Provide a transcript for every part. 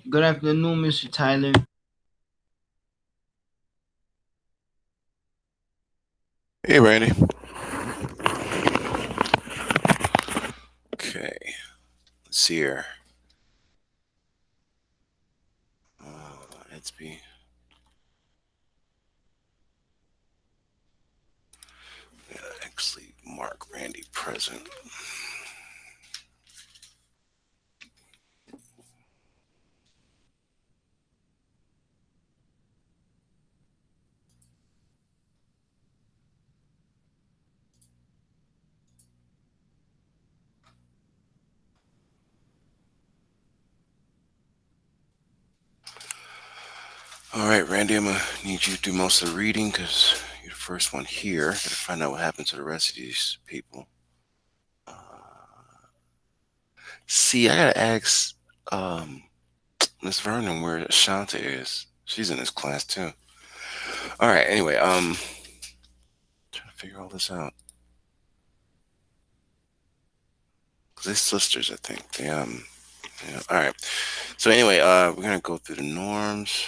Good afternoon, Mr. Tyler. Hey, Randy. Okay, let's see here. Let's be. Actually mark Randy present. All right, Randy, I'm gonna need you to do most of the reading because you're the first one here. Gotta find out what happened to the rest of these people. Uh, See, I gotta ask um, Miss Vernon where Shanta is. She's in this class too. All right. Anyway, trying to figure all this out because they're sisters, I think. Yeah. All right. So anyway, we're gonna go through the norms.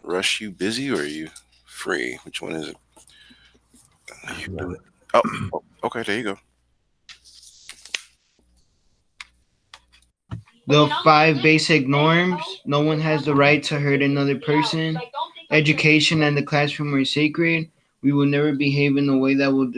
Rush, you busy or are you free? Which one is it? I can do it. Oh, okay. There you go. The five basic norms. No one has the right to hurt another person. Education and the classroom are sacred. We will never behave in a way that will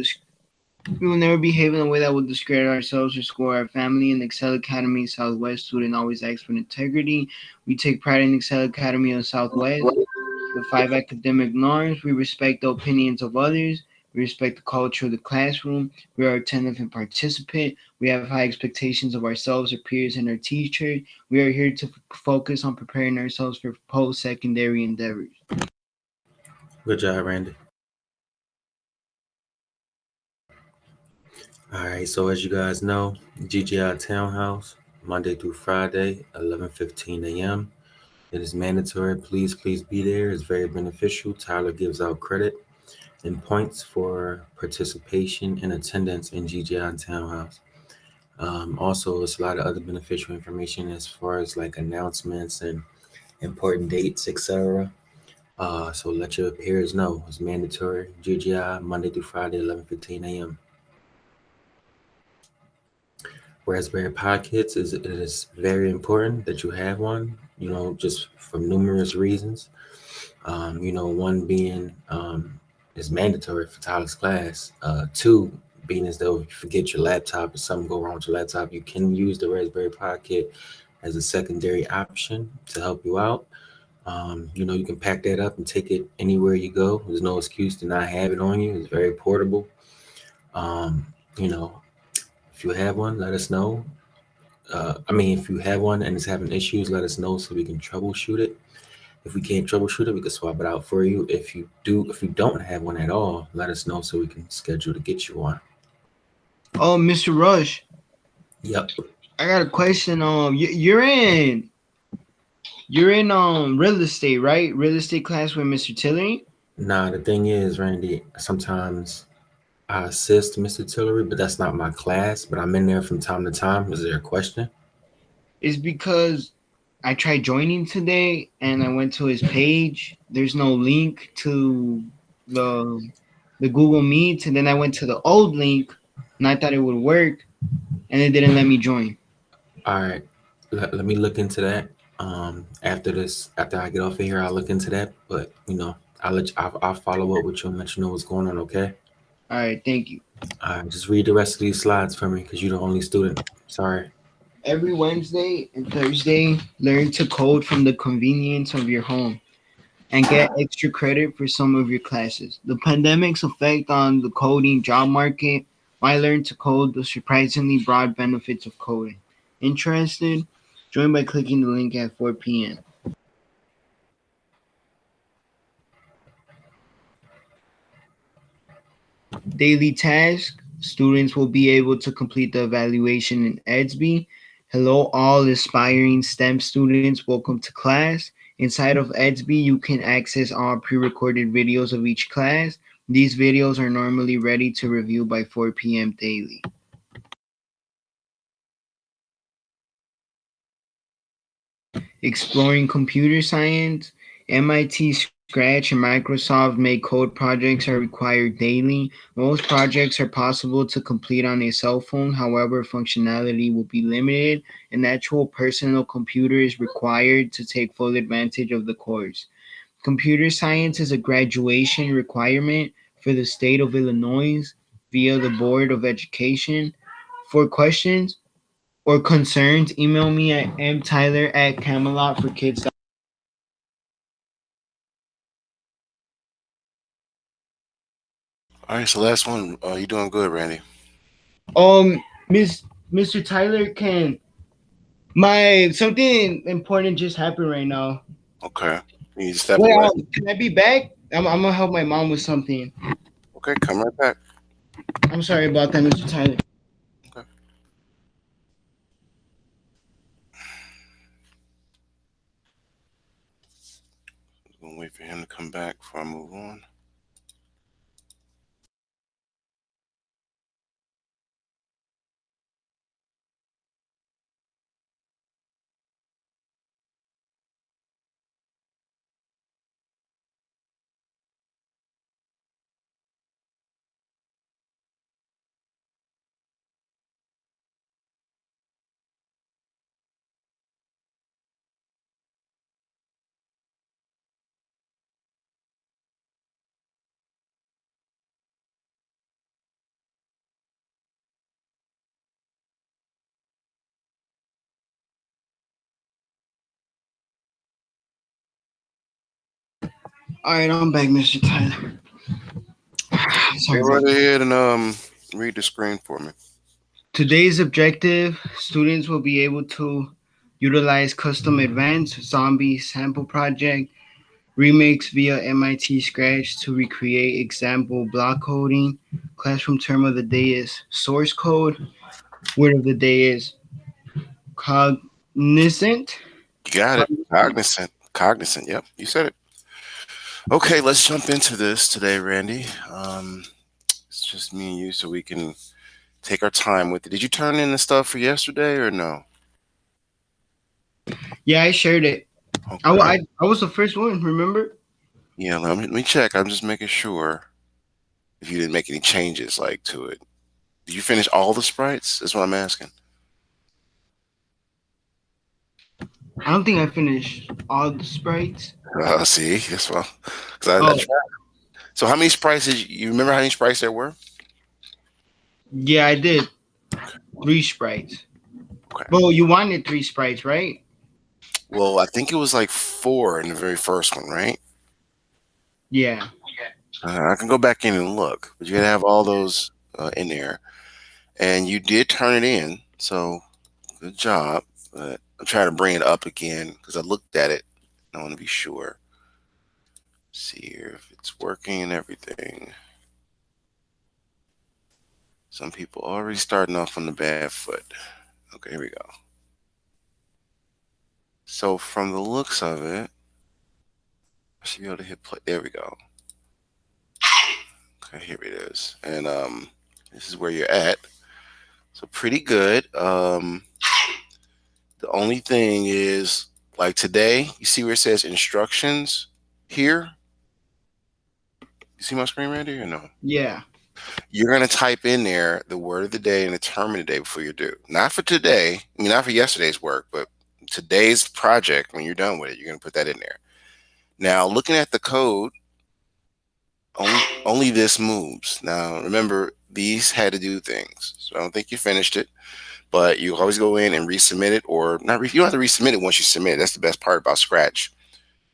we will never behave in a way that will discredit ourselves or score our family. In Excel Academy Southwest, student always acts with integrity. We take pride in Excel Academy of Southwest. The five academic norms. We respect the opinions of others. We respect the culture of the classroom. We are attentive and participant. We have high expectations of ourselves, our peers, and our teachers. We are here to focus on preparing ourselves for post secondary endeavors. Good job, Randy. All right, so as you guys know, GGI Townhouse, Monday through Friday, 11:15 a.m. It is mandatory. Please be there. It's very beneficial. Tyler gives out credit and points for participation and attendance in GGI Townhouse. Also, it's a lot of other beneficial information as far as like announcements and important dates, etc. So let your peers know it's mandatory. GGI Monday through Friday, 11:15 a.m. Raspberry Pi kits is it is very important that you have one. Just for numerous reasons. One being is mandatory for Tyler's class. Two being as though if you forget your laptop or something go wrong with your laptop, you can use the Raspberry Pi kit as a secondary option to help you out. You can pack that up and take it anywhere you go. There's no excuse to not have it on you. It's very portable. Um, you know, if you have one, let us know. If you have one and it's having issues, let us know so we can troubleshoot it. If we can't troubleshoot it, we can swap it out for you. If you don't have one at all, let us know so we can schedule to get you one. Oh, Mr. Rush, Yep. I got a question. You're in real estate, right? Real estate class with Mr. Tillery. Nah, the thing is, Randy, sometimes I assist Mr. Tillery, but that's not my class. But I'm in there from time to time. Is there a question? Is because I tried joining today and I went to his page. There's no link to the the Google Meet, and then I went to the old link and I thought it would work, and it didn't let me join. All right. Let me look into that. After I get off of here, I'll look into that. But I'll follow up with you and let you know what's going on. Okay. All right, thank you. All right. Just read the rest of these slides for me because you're the only student. Sorry. Every Wednesday and Thursday, learn to code from the convenience of your home and get extra credit for some of your classes. The pandemic's effect on the coding job market. Why learn to code? The surprisingly broad benefits of coding. Interested? Join by clicking the link at 4 p.m. Daily task. Students will be able to complete the evaluation in EDSB. Hello, all aspiring STEM students. Welcome to class. Inside of EDSB, you can access all pre-recorded videos of each class. These videos are normally ready to review by 4 p.m. daily. exploring computer science. MIT Scratch and Microsoft Make code projects are required daily. Most projects are possible to complete on a cell phone, however, functionality will be limited. An actual personal computer is required to take full advantage of the course. Computer science is a graduation requirement for the state of Illinois via the Board of Education. For questions or concerns, email me at mtyler@camelotforkids. All right, so last one. You doing good, Randy? Miss Mr. Tyler, can my something important just happened right now? Okay. You need to step Wait, away. can I be back? I'm gonna help my mom with something. Okay, come right back. I'm sorry about that, Mr. Tyler. Okay. I'm gonna wait for him to come back before I move on. All right, I'm back, Mr. Tyler. Go Sorry about right that. ahead and read the screen for me. Today's objective: students will be able to utilize custom advanced zombie sample project remakes via MIT Scratch to recreate example block coding. Classroom term of the day is source code. Word of the day is cognizant. You got it. Cognizant. Cognizant. Yep, you said it. Okay, let's jump into this today, Randy. It's just me and you, so we can take our time with it. Did you turn in the stuff for yesterday or no? Yeah, I shared it. Okay. I was the first one. Remember? Yeah, let me check. I'm just making sure if you didn't make any changes like to it. Did you finish all the sprites? That's what I'm asking. I don't think I finished all the sprites. See, that's well. 'Cause I Oh, tried. So how many sprites did you remember how many sprites there were? yeah, I did 3 sprites. Okay. Well, you wanted 3 sprites, right? Well, I think it was like four in the very first one, right? Yeah. I can go back in and look, but you gotta have all those in there. And you did turn it in, so good job. But I'm trying to bring it up again because I looked at it. I want to be sure. See here if it's working and everything. Some people already starting off on the bad foot. Okay, here we go. So from the looks of it, I should be able to hit play. There we go. Okay, here it is. And this is where you're at. So pretty good. The only thing is like today, you see where it says instructions here? You see my screen, Randy, or no? Yeah. You're gonna type in there the word of the day and the term of the day before you do. Not for today, I mean not for yesterday's work, but today's project, when you're done with it, you're gonna put that in there. Now looking at the code, only this moves. Now remember, these had to do things. So I don't think you finished it, but you always go in and resubmit it, or not. You don't have to resubmit it once you submit it. That's the best part about Scratch.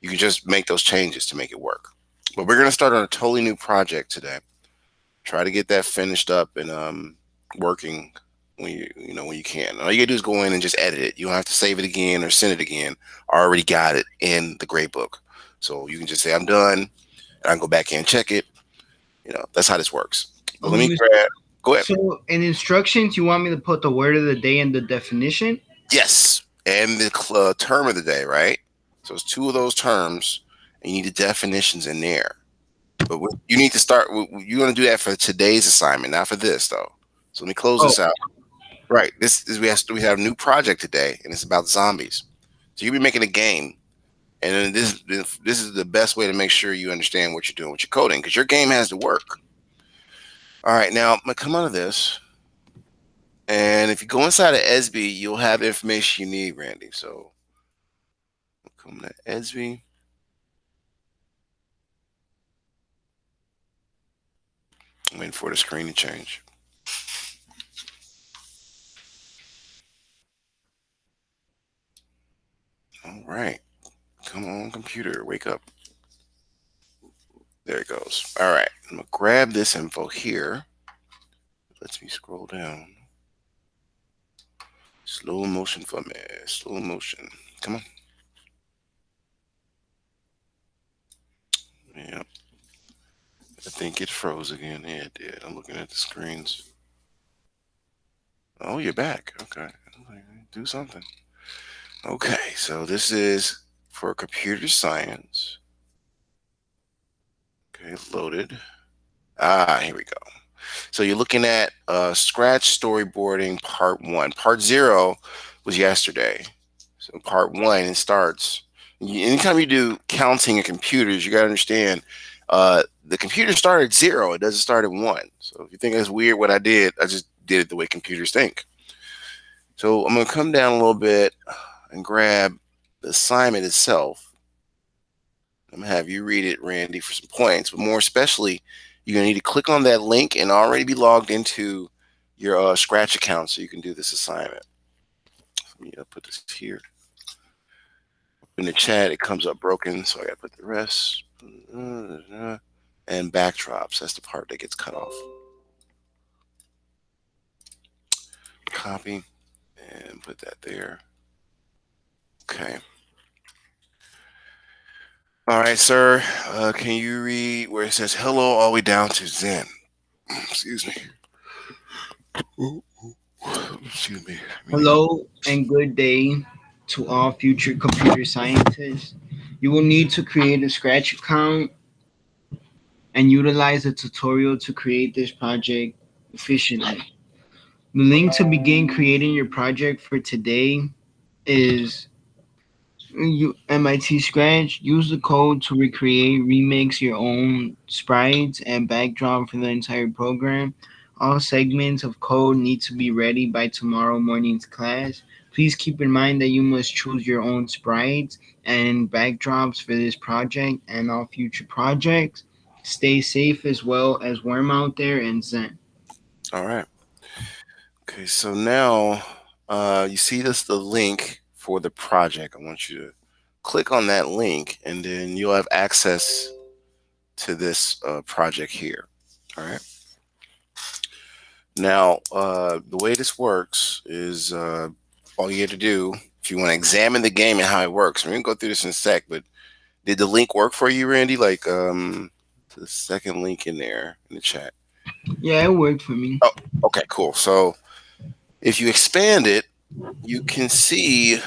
You can just make those changes to make it work. But we're gonna start on a totally new project today. Try to get that finished up and working when when you can. All you gotta do is go in and just edit it. You don't have to save it again or send it again. I already got it in the grade book, so you can just say I'm done, and I can go back in and check it. That's how this works. But let me Miss- grab. Go ahead. So in instructions, you want me to put the word of the day and the definition? Yes, and the term of the day, right? So it's two of those terms, and you need the definitions in there. But you need to start. You want to do that for today's assignment, not for this though. So let me close Oh, this out. Right. This is we have a new project today, and it's about zombies. So you'll be making a game. And then this is the best way to make sure you understand what you're doing with your coding, because your game has to work. All right, now I'm gonna come out of this, and if you go inside of ESB, you'll have information you need, Randy. So come to ESB. I'm waiting for the screen to change. All right, come on, computer, wake up. There it goes. All right, I'm gonna grab this info here. Lets me scroll down. Slow motion for me. Slow motion. Come on. Yep. I think it froze again. Yeah, it did. I'm looking at the screens. Oh, you're back. Okay. Do something. Okay, so this is for computer science. Okay, loaded. Here we go. So you're looking at Scratch storyboarding part 1. Part 0 was yesterday. So part 1, it starts. Anytime you do counting in computers, you got to understand the computer started at 0. It doesn't start at 1. So if you think that's weird what I did, I just did it the way computers think. So I'm going to come down a little bit and grab the assignment itself. I'm going to have you read it, Randy, for some points, but more especially, you're going to need to click on that link and already be logged into your Scratch account so you can do this assignment. Let me put this here. In the chat, it comes up broken, so I got to put the rest. And backdrops, that's the part that gets cut off. Copy and put that there. Okay. All right, sir. Can you read where it says hello all the way down to Zen? Excuse me. Excuse me. Hello and good day to all future computer scientists. You will need to create a Scratch account and utilize the tutorial to create this project efficiently. The link to begin creating your project for today is MIT Scratch. Use the code to recreate, remix your own sprites and backdrop for the entire program. All segments of code need to be ready by tomorrow morning's class. Please keep in mind that you must choose your own sprites and backdrops for this project and all future projects. Stay safe as well as warm out there and Zen. All right. Okay, so now you see the link for the project. I want you to click on that link, and then you'll have access to this project here. All right. Now, the way this works is all you have to do, if you want to examine the game and how it works, we're going to go through this in a sec, but did the link work for you, Randy? Like the second link in there in the chat. Yeah, it worked for me. Oh, okay, cool. So if you expand it, you can see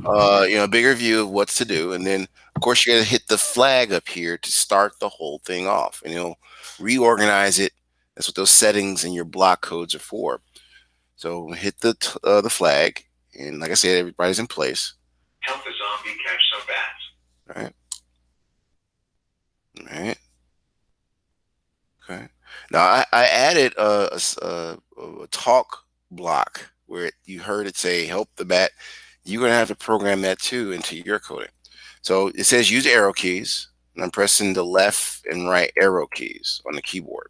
a bigger view of what's to do, and then of course you're going to hit the flag up here to start the whole thing off, and it'll reorganize it. That's what those settings and your block codes are for. So hit the flag, and like I said, everybody's in place. Help the zombie catch some bats. All right. All right. Okay. Now I added a talk block where you heard it say help the bat. You're going to have to program that too into your coding. So it says use arrow keys, and I'm pressing the left and right arrow keys on the keyboard.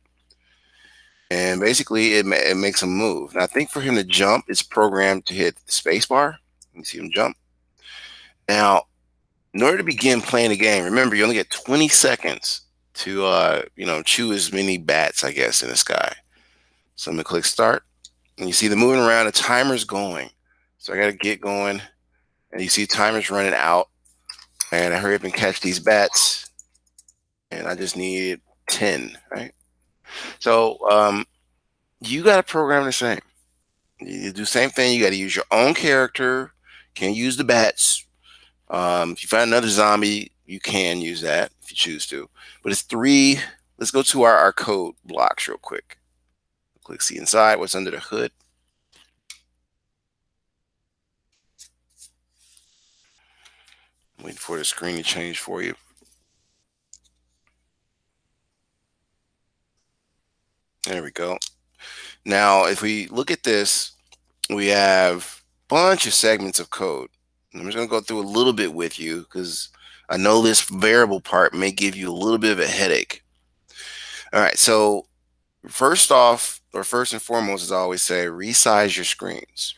And basically it makes him move. And I think for him to jump, it's programmed to hit the space bar. You can see him jump. Now, in order to begin playing the game, remember you only get 20 seconds to chew as many bats, I guess, in the sky. So I'm gonna click start, and you see the moving around, the timer's going. So I gotta get going, and you see timer's running out, and I hurry up and catch these bats, and I just need 10, right? So you gotta program the same. You do the same thing. You gotta use your own character. Can't use the bats. If you find another zombie, you can use that if you choose to. But it's 3. Let's go to our code blocks real quick. Click see inside what's under the hood. Waiting for the screen to change for you. There we go. Now, if we look at this, we have a bunch of segments of code. I'm just going to go through a little bit with you because I know this variable part may give you a little bit of a headache. All right, so first off, or first and foremost, as I always say, resize your screens.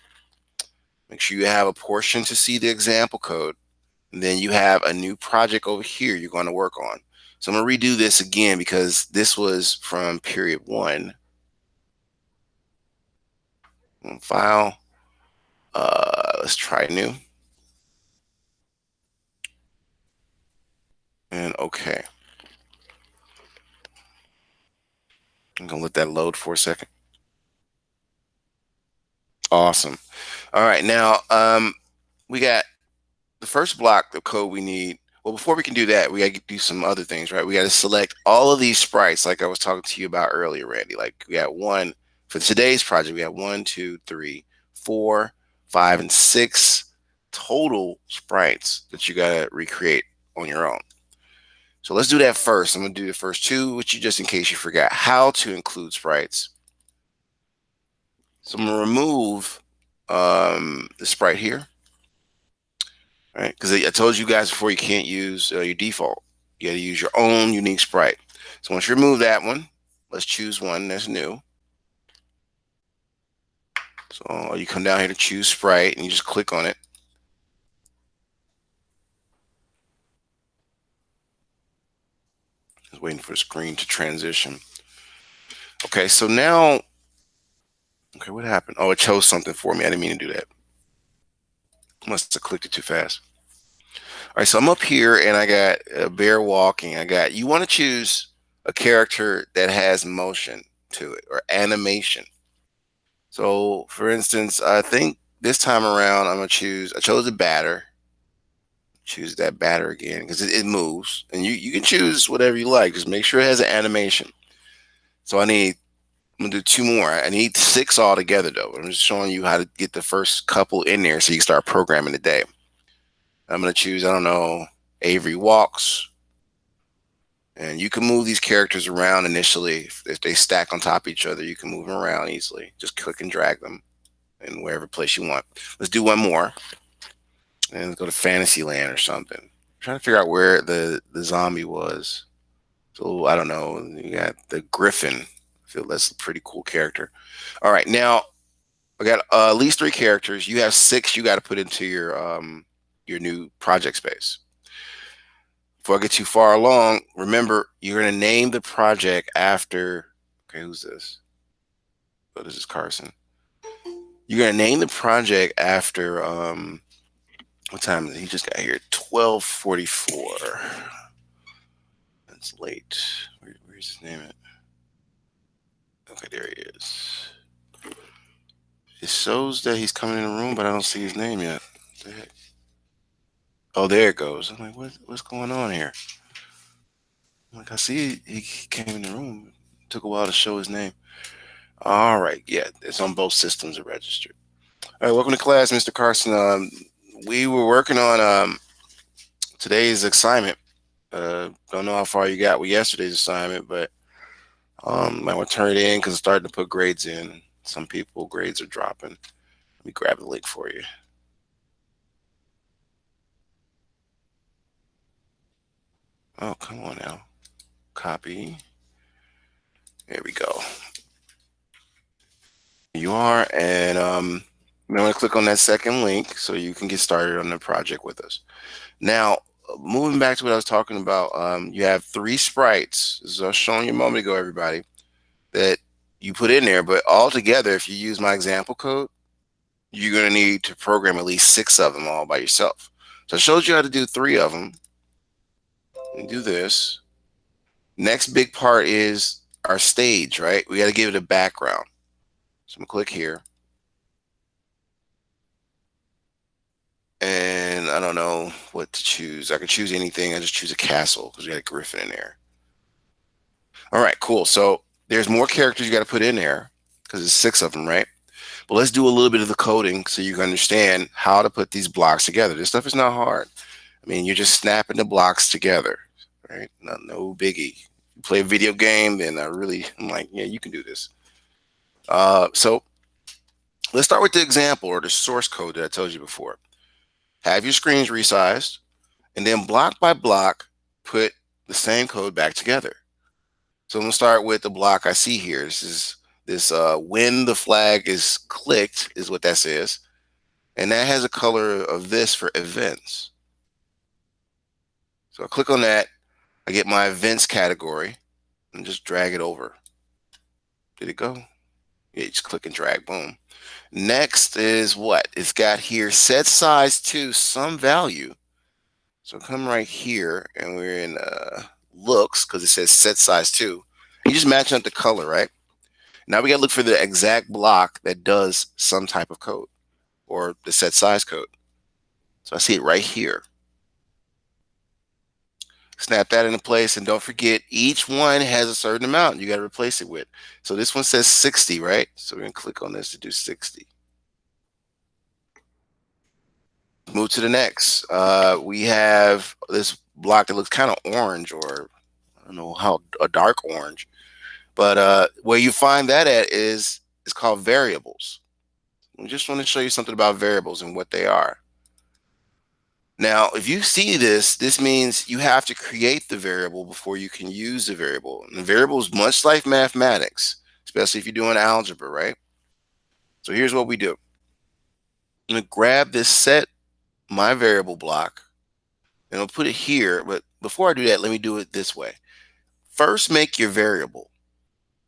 Make sure you have a portion to see the example code. And then you have a new project over here you're going to work on. So I'm going to redo this again because this was from period 1. File. Let's try new. And okay. I'm going to let that load for a second. Awesome. All right. Now, we got the first block of code we need. Well, before we can do that, we got to do some other things, right? We got to select all of these sprites like I was talking to you about earlier, Randy. Like we got one for today's project. We have 1, 2, 3, 4, 5, and 6 total sprites that you got to recreate on your own. So let's do that first. I'm going to do the first 2, which you just in case you forgot how to include sprites. So I'm going to remove the sprite here. Right, because I told you guys before you can't use your default. You got to use your own unique sprite. So once you remove that one, let's choose one that's new. So you come down here to choose sprite and you just click on it. Just waiting for the screen to transition. Okay, so now, okay, what happened? Oh, it chose something for me. I didn't mean to do that. Must have clicked it too fast. All right, so I'm up here and I got a bear walking. You want to choose a character that has motion to it or animation. So for instance, I think this time around I chose a batter. Choose that batter again because it moves, and you can choose whatever you like. Just make sure it has an animation. So I'm gonna do 2 more. I need 6 altogether though. I'm just showing you how to get the first couple in there so you can start programming today. I'm gonna choose, I don't know, Avery walks. And you can move these characters around initially. If they stack on top of each other, you can move them around easily. Just click and drag them in wherever place you want. Let's do one more. And let's go to Fantasyland or something. I'm trying to figure out where the zombie was. So I don't know. You got the Griffin. I feel that's a pretty cool character. All right, now I got at least 3 characters. You have 6 you got to put into your new project space. Before I get too far along, remember you're going to name the project after. Okay, who's this? Oh, this is Carson. You're going to name the project after. What time is it? He just got here. 12:44. That's late. Where's his name at? Okay, there he is. It shows that he's coming in the room, but I don't see his name yet. What the heck? Oh, there it goes. I'm like, what's going on here? I'm like, I see he came in the room. It took a while to show his name. All right, yeah, it's on both systems are registered. All right, welcome to class, Mr. Carson. We were working on today's assignment. Don't know how far you got with yesterday's assignment, but might want to turn it in because it's starting to put grades in. Some people grades are dropping. Let me grab the link for you. Oh, come on now. Copy. There we go. You are, and I'm going to click on that second link so you can get started on the project with us. Now, moving back to what I was talking about, you have 3 sprites, as I was showing you a moment ago, everybody, that you put in there, but all together, if you use my example code, you're going to need to program at least 6 of them all by yourself. So I showed you how to do 3 of them. And do this. Next big part is our stage, right? We got to give it a background. So I'm going to click here. And I don't know what to choose. I can choose anything. I just choose a castle because we got a griffin in there. All right, cool. So there's more characters you got to put in there because there's 6 of them, right? But let's do a little bit of the coding so you can understand how to put these blocks together. This stuff is not hard. I mean, you're just snapping the blocks together, right? No biggie. You play a video game, then I'm like, yeah, you can do this. So let's start with the example or the source code that I told you before. Have your screens resized, and then block by block, put the same code back together. So I'm gonna start with the block I see here. This when the flag is clicked is what that says, and that has a color of this for events. So I click on that, I get my events category, and just drag it over. Did it go? Yeah, just click and drag, boom. Next is what? It's got here set size to some value. So come right here, and we're in looks because it says set size to. You just match up the color, right? Now we got to look for the exact block that does some type of code or the set size code. So I see it right here. Snap that into place, and don't forget each one has a certain amount you got to replace it with. So this one says 60, right? So we're going to click on this to do 60. Move to the next. We have this block that looks kind of orange, or I don't know how, a dark orange. But where you find that at is it's called variables. I just want to show you something about variables and what they are. Now, if you see this, this means you have to create the variable before you can use the variable. And the variable is much like mathematics, especially if you're doing algebra, right? So here's what we do. I'm going to grab this set my variable block, and I'll put it here. But before I do that, let me do it this way. First, make your variable.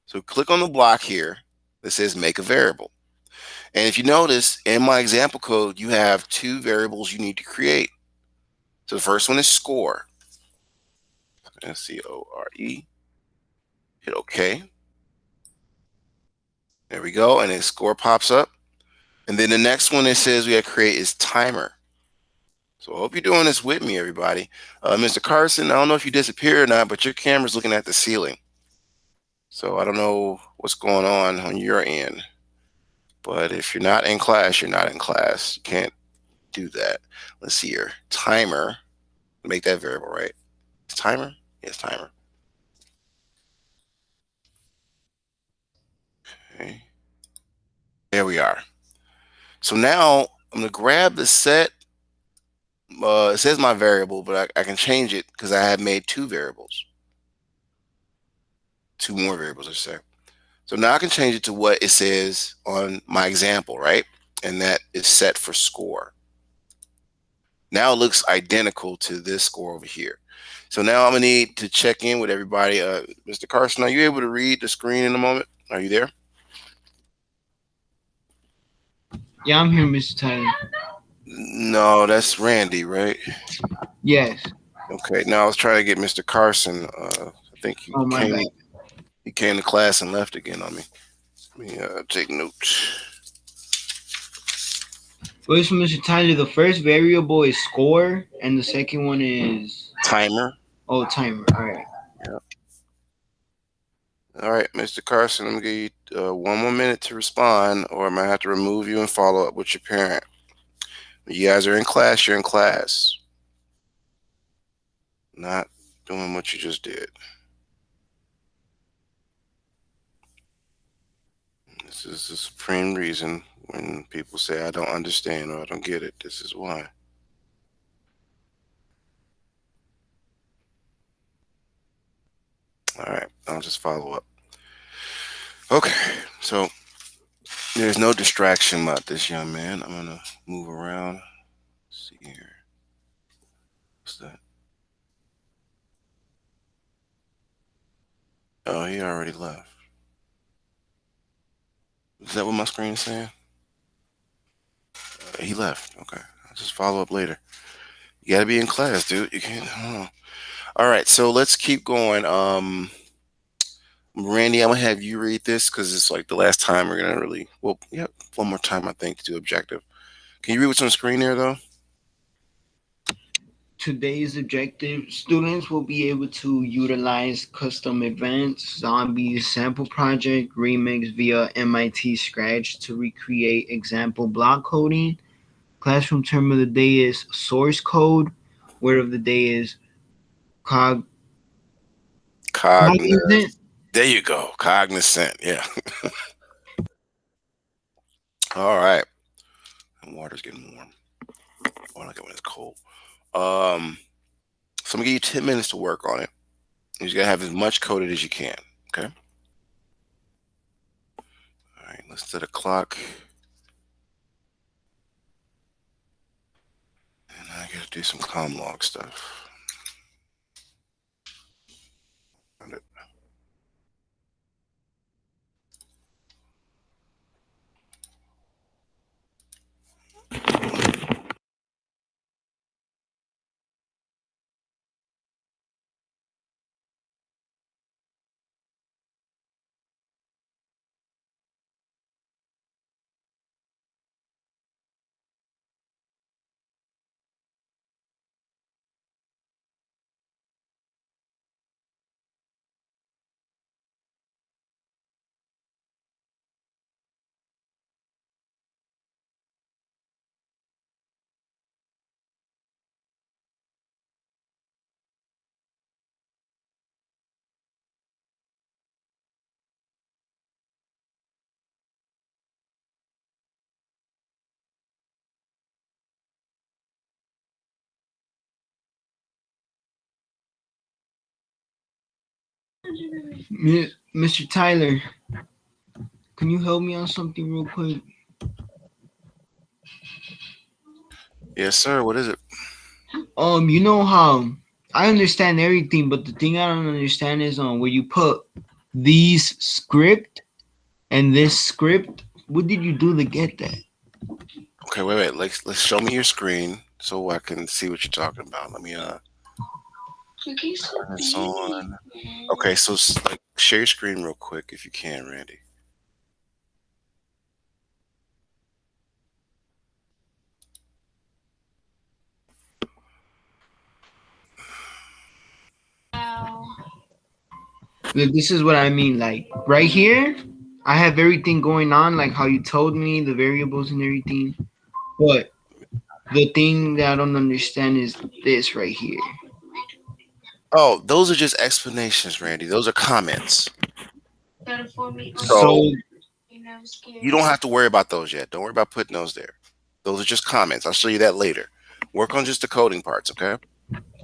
So click on the block here that says make a variable. And if you notice, in my example code, you have two variables you need to create. So the first one is score. S-C-O-R-E. Hit OK. There we go. And then score pops up. And then the next one it says we got to create is timer. So I hope you're doing this with me, everybody. Mr. Carson, I don't know if you disappeared or not, but your camera's looking at the ceiling. So I don't know what's going on your end. But if you're not in class, you're not in class. You can't do that. Let's see here. Timer. Make that variable, right? It's timer? Yes, timer. Okay. There we are. So now I'm going to grab the set. It says my variable, but I can change it because I have made two variables. Two more variables, I should say. So now I can change it to what it says on my example, right? And that is set for score. Now it looks identical to this score over here. So now I'm gonna need to check in with everybody. Mr. Carson, are you able to read the screen in a moment? Are you there? Yeah, I'm here, Mr. Tyler. No, that's Randy, right? Yes. Okay. Now I was trying to get Mr. Carson. I think he came to class and left again on me. Let me take notes. Well, so Mr. Tyler, the first variable is score, and the second one is timer. Oh, timer. All right. Yeah. All right, Mr. Carson, I'm gonna give you 1 more minute to respond, or I might have to remove you and follow up with your parent. When you guys are in class, you're in class. Not doing what you just did. This is the supreme reason when people say, I don't understand or I don't get it. This is why. All right, I'll just follow up. Okay, so there's no distraction about this young man. I'm gonna move around. Let's see here. What's that? Oh, he already left. Is that what my screen is saying? He left. Okay, I'll just follow up later. You gotta be in class, dude. You can't. All right, so let's keep going. Randy, I'm gonna have you read this because it's like the last time we're gonna really. Well, yeah, one more time I think to do objective. Can you read what's on the screen there though? Today's objective, students will be able to utilize custom events, zombies, sample project, remix via MIT Scratch to recreate example block coding. Classroom term of the day is source code. word of the day is cog Cognizant. cognizant. There you go. Cognizant. Yeah. All right. And water's getting warm. Oh, I like it when it's cold. So I'm gonna give you 10 minutes to work on it. You just gotta have as much coded as you can. Okay. All right. Let's set a clock. And I gotta do some comm log stuff. Found it. Mr. Tyler, can you help me on something real quick? Yes, sir. What is it? You know how I understand everything, but the thing I don't understand is where you put these script and this script. What did you do to get that? Okay, wait. Let's show me your screen so I can see what you're talking about. Let me turn this on. Okay, so like share your screen real quick if you can, Randy. This is what I mean. Like right here, I have everything going on, like how you told me, the variables and everything. But the thing that I don't understand is this right here. Oh, those are just explanations, Randy. Those are comments. So, So you don't have to worry about those yet. Don't worry about putting those there. Those are just comments. I'll show you that later. Work on just the coding parts, okay?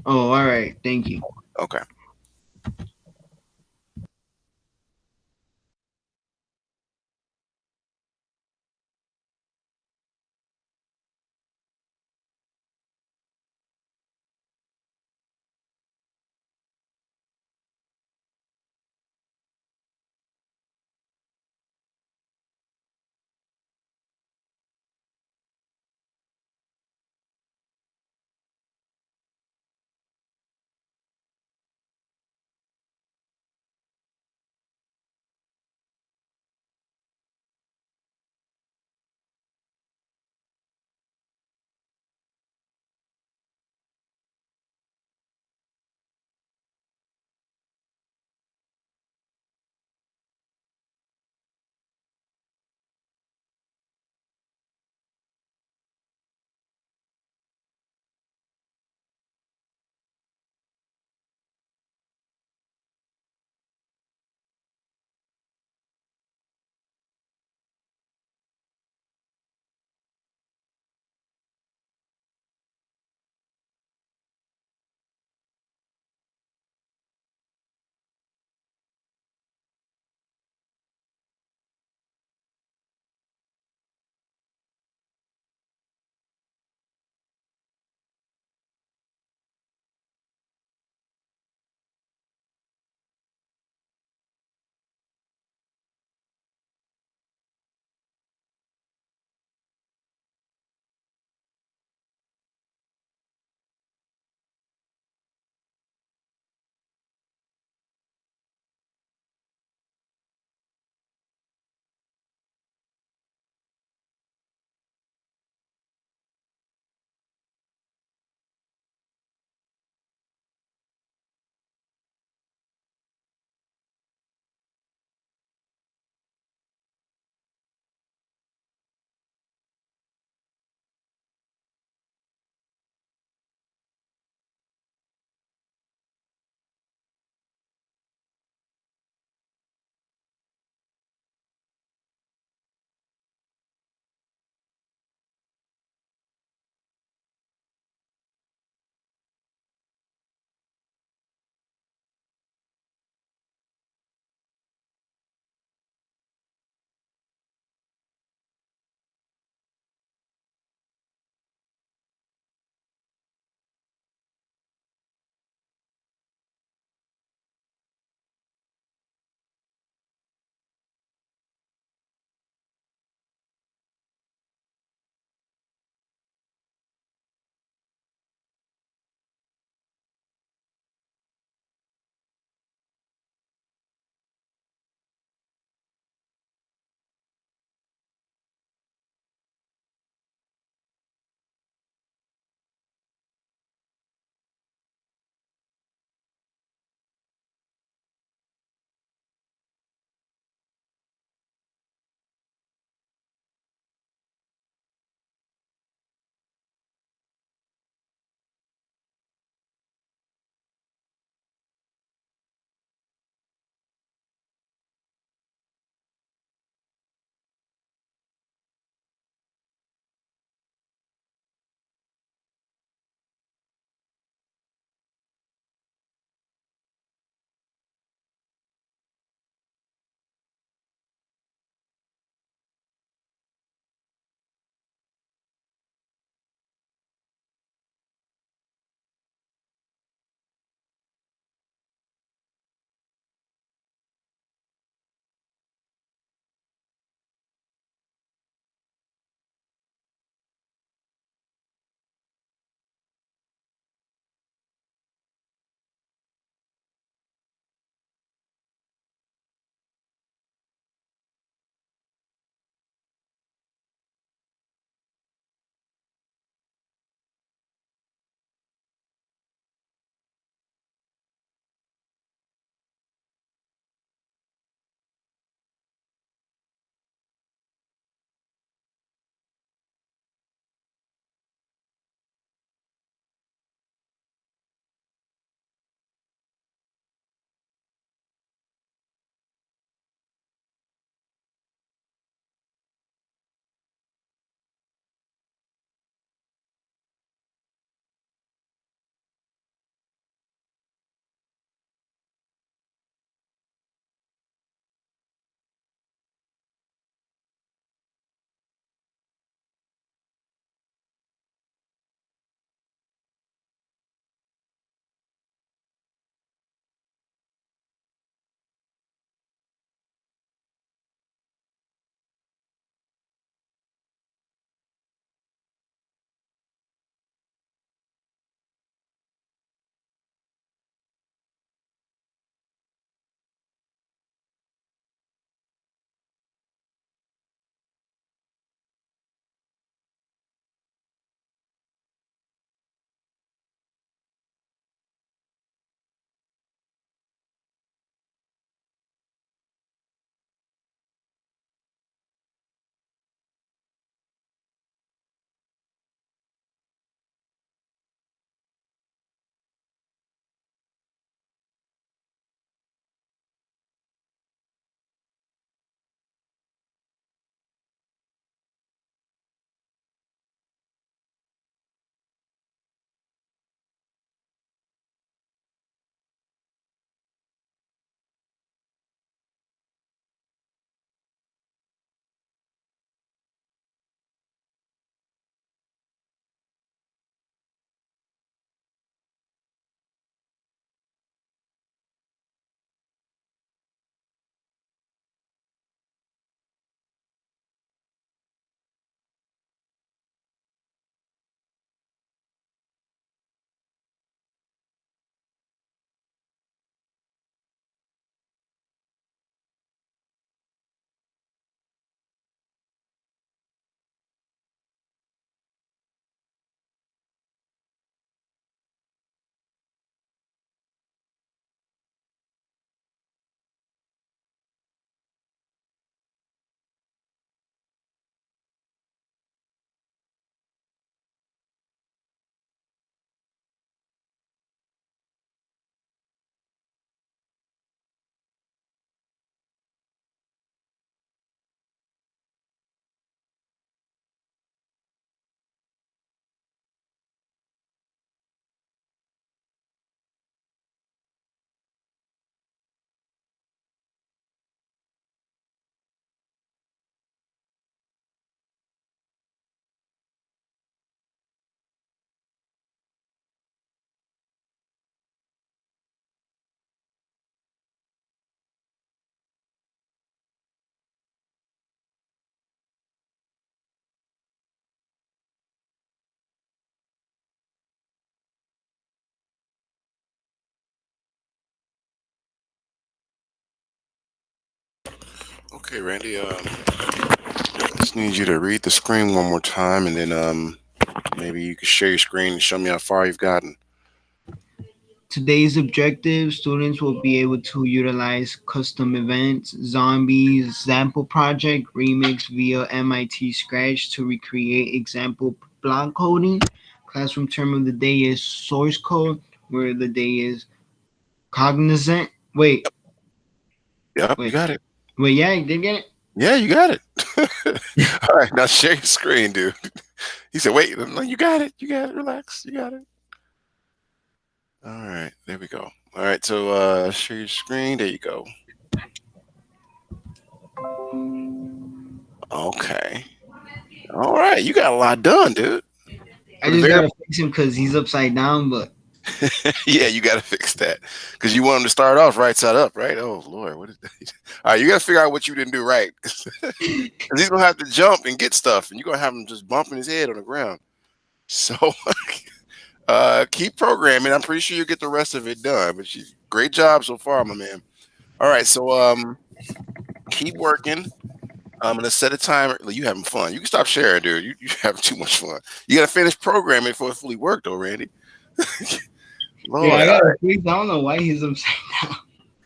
oh, all right. Thank you. Okay. Okay, Randy. Just need you to read the screen one more time, and then maybe you can share your screen and show me how far you've gotten. Today's objective, students will be able to utilize custom events, zombies, sample project, remix via MIT Scratch to recreate example block coding. Classroom term of the day is source code, where the day is cognizant. Wait, Yep, you wait, got it. wait, yeah, you did get it? Yeah, you got it. All right, now share your screen, dude. He said, "Wait, no, you got it. You got it. Relax. You got it." All right, there we go. All right, so share your screen. There you go. Okay. All right, you got a lot done, dude. I For the just very gotta fix him because he's upside down, but yeah, you got to fix that because you want him to start off right side up, right? Oh Lord, what is that? All right, you got to figure out what you didn't do right because he's gonna have to jump and get stuff, and you're gonna have him just bumping his head on the ground. So keep programming. I'm pretty sure you'll get the rest of it done. But great job so far, my man. All right, so keep working. I'm gonna set a timer. You having fun? You can stop sharing, dude. You having too much fun. You gotta finish programming before it fully worked, though, Randy. yeah, Lord, I all gotta right. fix. I don't know why he's upside down.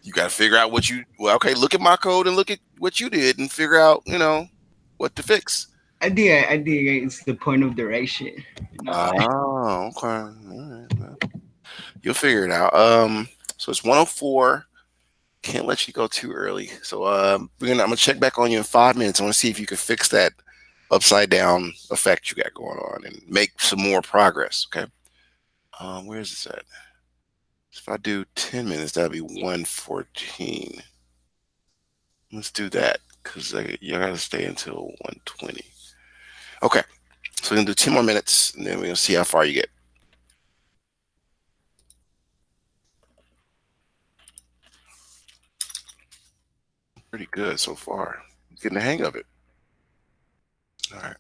You gotta figure out what you. Well, okay, look at my code and look at what you did and figure out, what to fix. I think it's the point of direction. Oh, okay. All right. Well, you'll figure it out. So it's 104. Can't let you go too early. So I'm gonna check back on you in 5 minutes. I want to see if you can fix that upside down effect you got going on and make some more progress. Okay. Where is this at? If I do 10 minutes, that'll be 114. Let's do that because you gotta stay until 120. Okay. So we're gonna do 10 more minutes and then we're gonna see how far you get. Pretty good so far. Getting the hang of it. All right.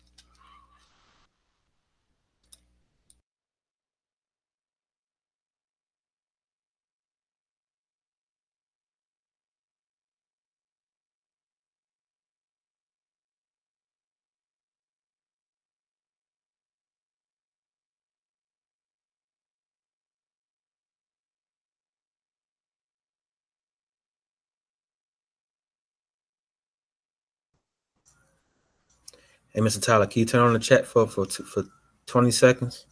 Hey, Mr. Tyler, can you turn on the chat for 20 seconds?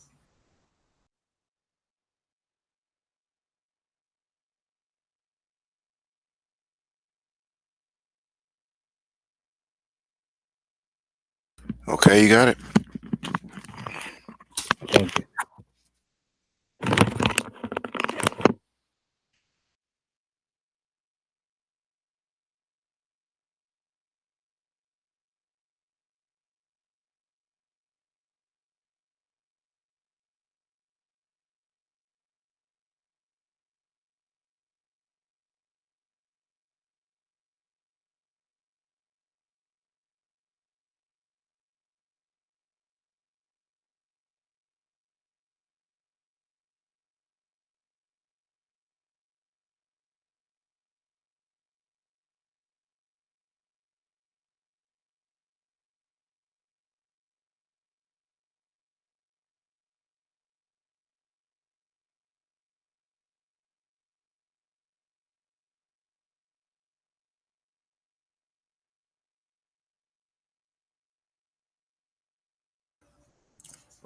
Okay, you got it. Thank you.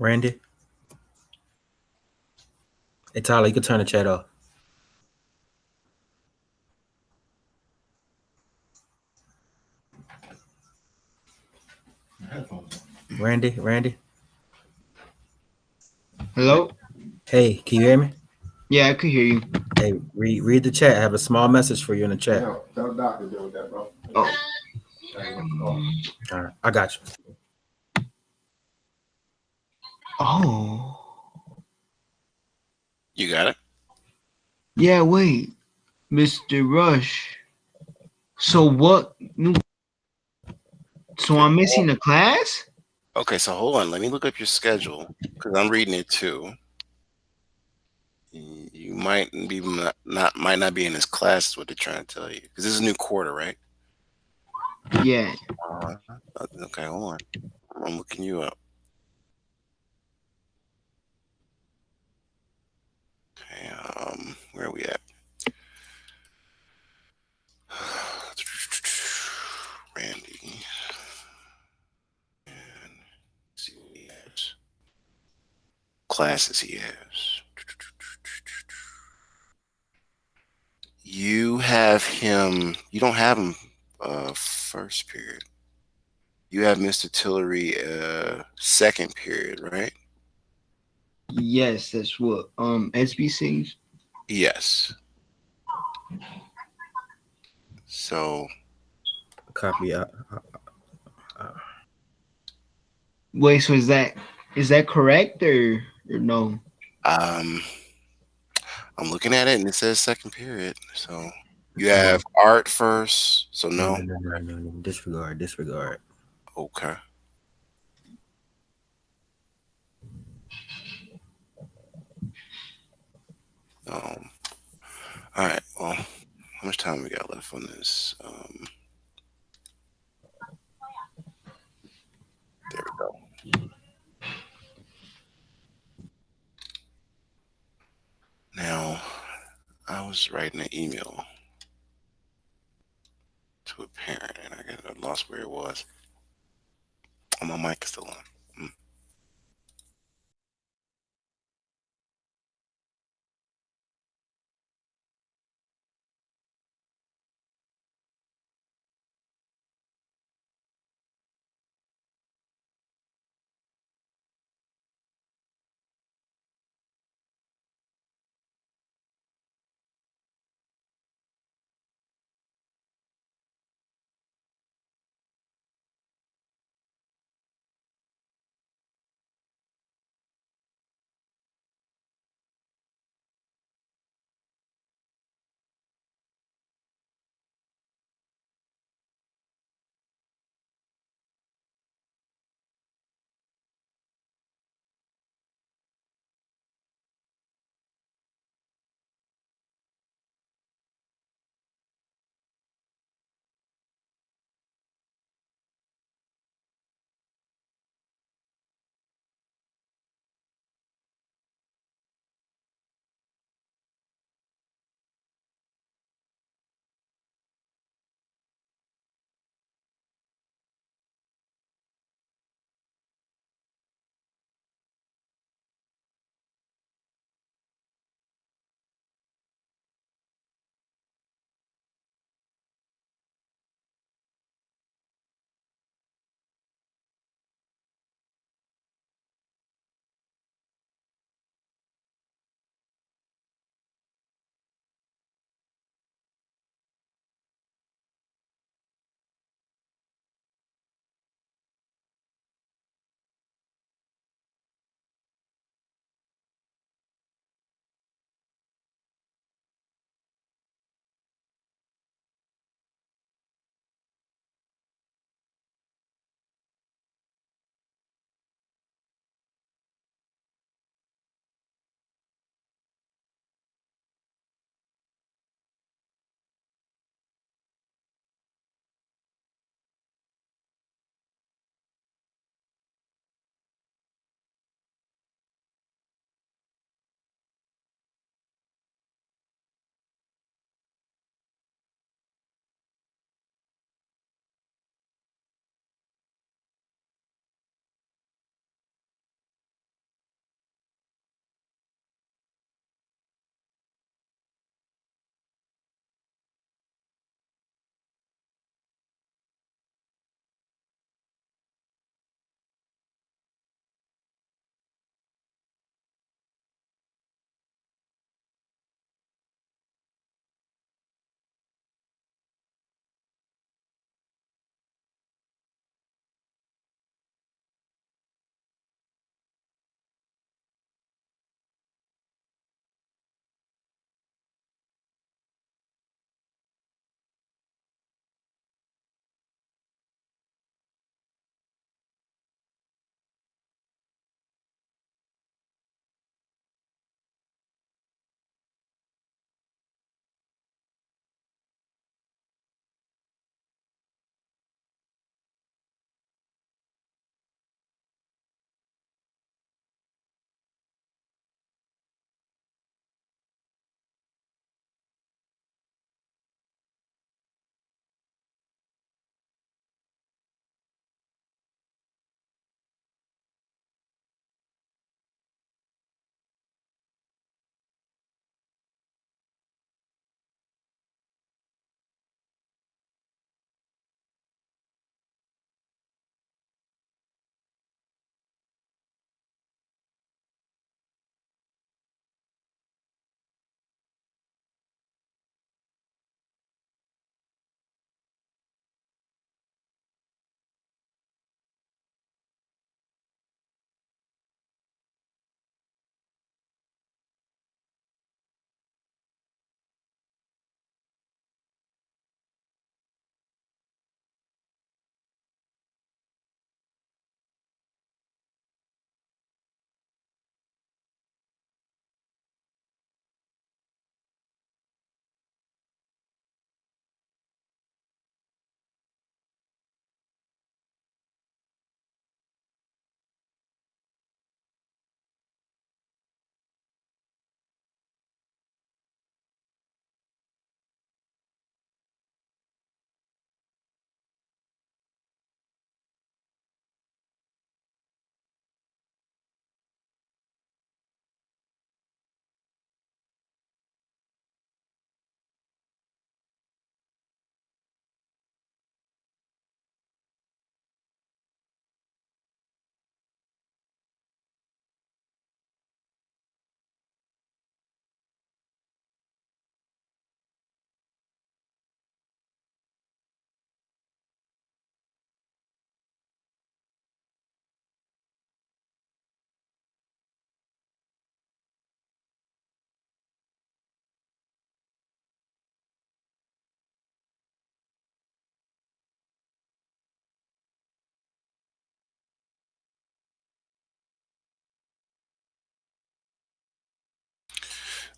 Randy? Hey, Tyler, you can turn the chat off. Randy? Hello? Hey, can you hear me? Yeah, I could hear you. Hey, read the chat. I have a small message for you in the chat. Tell the doctor to deal with that, bro. Oh. All right, I got you. Oh. You got it. Yeah, wait. Mr. Rush. So what? So I'm missing a class? Okay, so hold on. Let me look up your schedule because I'm reading it too. You might might not be in this class. Is what they're trying to tell you because this is a new quarter, right? Yeah. Okay, hold on. I'm looking you up. Okay, where are we at? Randy. And see what he has. Classes he has. You have him. You don't have him first period. You have Mr. Tillery second period, right? Yes, that's what SB says. Yes. So Copy. Wait, so is that correct or no? um I'm looking at it and it says second period. So you Oh, have art first. So no, no. no, no, no, no, no. Disregard, disregard. Okay. All right. Well, how much time we got left on this? There we go. Now, I was writing an email to a parent and I lost where it was. Oh, my mic is still on.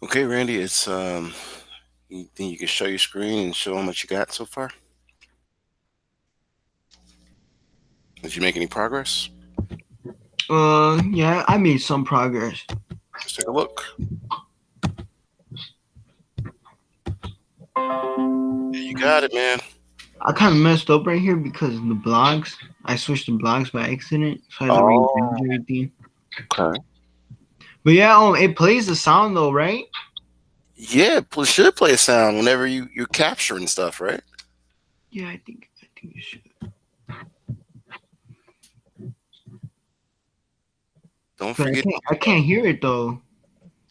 Okay, Randy, it's you think you can show your screen and show them what you got so far? Did you make any progress? Yeah, I made some progress. Let's take a look. You got it, man. I kind of messed up right here because of the blogs. I switched the blogs by accident, so I had to Oh, rearrange everything. okay. But yeah, it plays the sound though, right? Yeah, it should play a sound whenever you're capturing stuff, right? Yeah, I think it should. Don't But forget. I can't hear it though.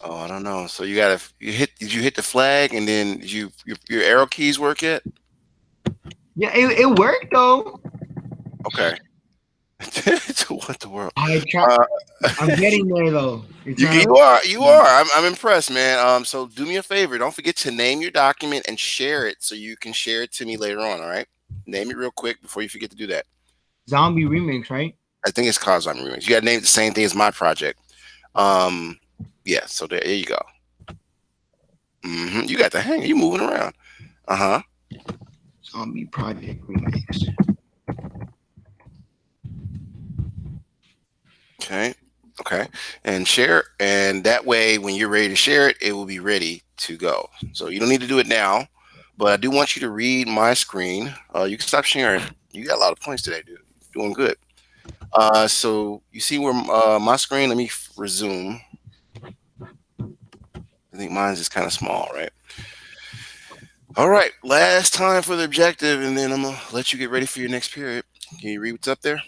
Oh, I don't know. So did you hit the flag and then your arrow keys work yet? Yeah, it worked though. Okay. What the world? I try. Uh, I'm getting there though. It's you not. you are. I'm impressed, man. So do me a favor. Don't forget to name your document and share it so you can share it to me later on. All right. Name it real quick before you forget to do that. Zombie remix, right? I think it's called Zombie Remix. You got to name it the same thing as my project. Yeah. So there you go. You got the hang. You moving around. Zombie project remix. Okay. And share. And that way, when you're ready to share it, it will be ready to go. So you don't need to do it now, but I do want you to read my screen. You can stop sharing. You got a lot of points today, dude. Doing good. So you see where my screen, let me resume. I think mine's just kind of small, right? All right. Last time for the objective, and then I'm going to let you get ready for your next period. Can you read what's up there?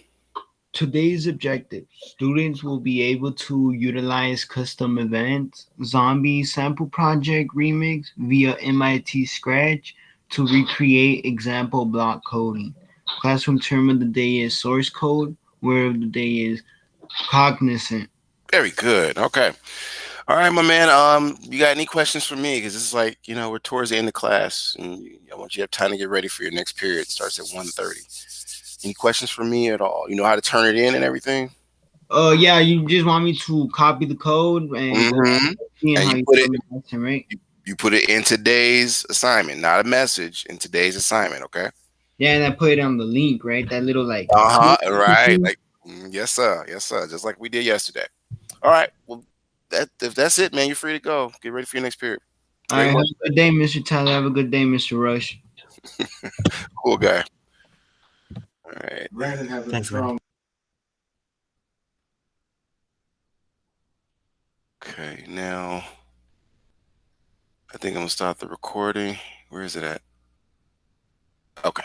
Today's objective: students will be able to utilize custom events, Zombie Sample Project Remix via MIT Scratch to recreate example block coding. Classroom term of the day is source code. Word of the day is cognizant. Very good. Okay. All right, my man. You got any questions for me? Because it's like, we're towards the end of class, and I want you to have time to get ready for your next period. It starts at 1:30. Any questions for me at all? You know how to turn it in and everything? Yeah, you just want me to copy the code and go Mm-hmm. seeing And how you you put tell it me the lesson, right? you put it in today's assignment, not a message, in today's assignment, okay? Yeah, and I put it on the link, right? That little like. Right. Like, yes, sir. Yes, sir. Just like we did yesterday. All right. Well, if that's it, man, you're free to go. Get ready for your next period. All right, Great have work. a good day, Mr. Tyler. Have a good day, Mr. Rush. Cool guy. All right. Brandon has a Thanks, strong. Okay, now I think I'm gonna stop the recording. Where is it at? Okay.